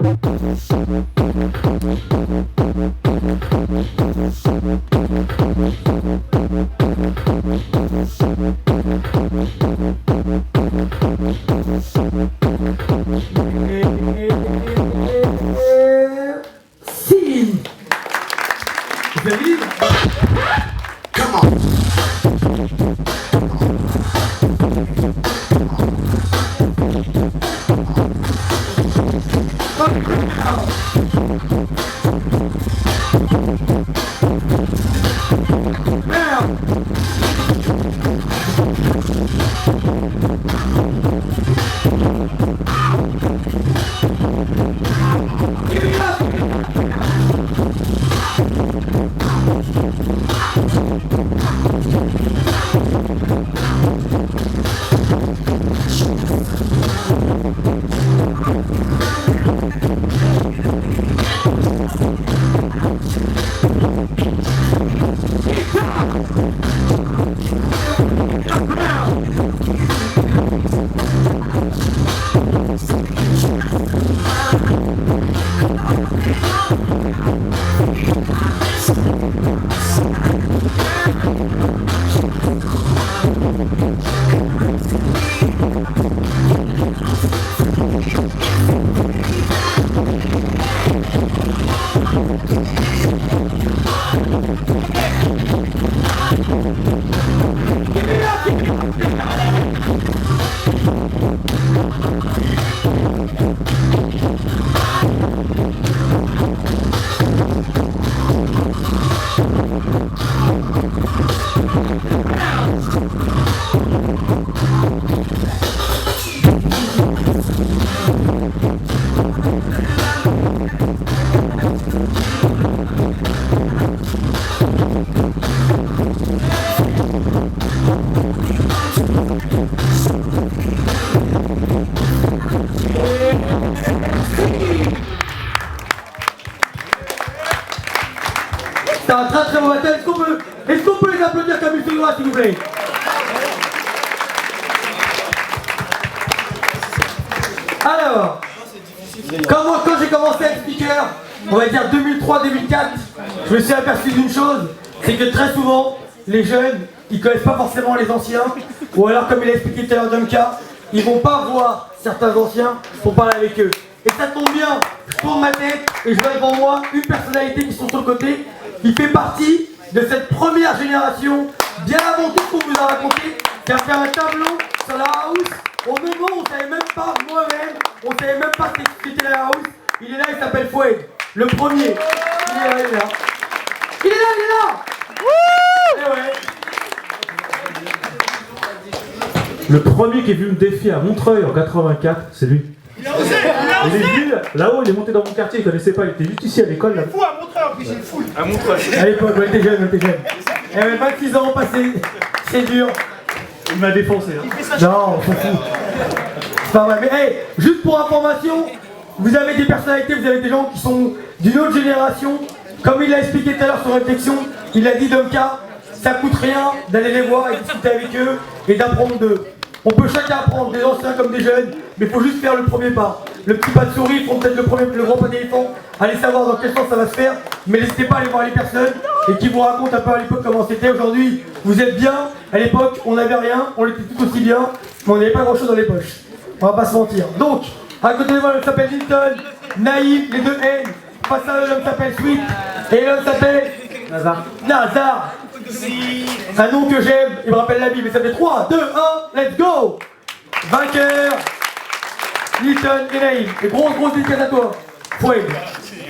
Si vous avez dit Come on. C'est un très très bon baptême. Est-ce qu'on peut les applaudir comme il se doit, s'il vous plaît? Alors, quand j'ai commencé à être speaker, on va dire 2003-2004, je me suis aperçu d'une chose, c'est que très souvent, les jeunes, ils connaissent pas forcément les anciens, ou alors comme il a expliqué tout à l'heure Domka, ils vont pas voir certains anciens pour parler avec eux. Et ça tombe bien, je tourne ma tête et je vois devant moi une personnalité qui sont sur le côté, qui fait partie de cette première génération, bien avant tout ce qu'on vous a raconté, qui a fait un tableau sur la house. Au moment où on savait même pas, moi-même, on savait même pas ce qu'était la house. Il est là, il s'appelle Foued, le premier. Il est là, il est là. Il est là, il est là. Eh ouais. Le premier qui est venu me défier à Montreuil en 84, c'est lui. Il est venu là-haut, il est monté dans mon quartier, il connaissait pas, il était juste ici à l'école. Il est fou à Montreuil en plus, il est fou. À Montreuil. À l'époque, on était jeunes, on était jeunes. Il avait 26 ans passés, c'est dur. Il m'a défoncé. Hein. Non, on s'en fout. C'est pas vrai, mais hey, juste pour information, vous avez des personnalités, vous avez des gens qui sont d'une autre génération. Comme il l'a expliqué tout à l'heure sur Réflexion, il a dit Domka, ça coûte rien d'aller les voir et discuter avec eux et d'apprendre d'eux. On peut chacun apprendre, des anciens comme des jeunes, mais il faut juste faire le premier pas. Le petit pas de souris, ils font peut-être le grand pas d'éléphant. Allez savoir dans quel sens ça va se faire, mais n'hésitez pas à aller voir les personnes et qui vous racontent un peu à l'époque comment c'était. Aujourd'hui, vous êtes bien. À l'époque, on n'avait rien, on était tout aussi bien, mais on n'avait pas grand chose dans les poches. On va pas se mentir. Donc, à côté de moi, l'homme s'appelle Linton, Naïm, les deux N. Face à eux, l'homme s'appelle Sweet, et l'homme s'appelle Nazar. Un nom que j'aime, il me rappelle la Bible, mais ça fait 3, 2, 1, let's go. Vainqueur, Linton et Naïm. Et grosse dédicace à toi, Foued.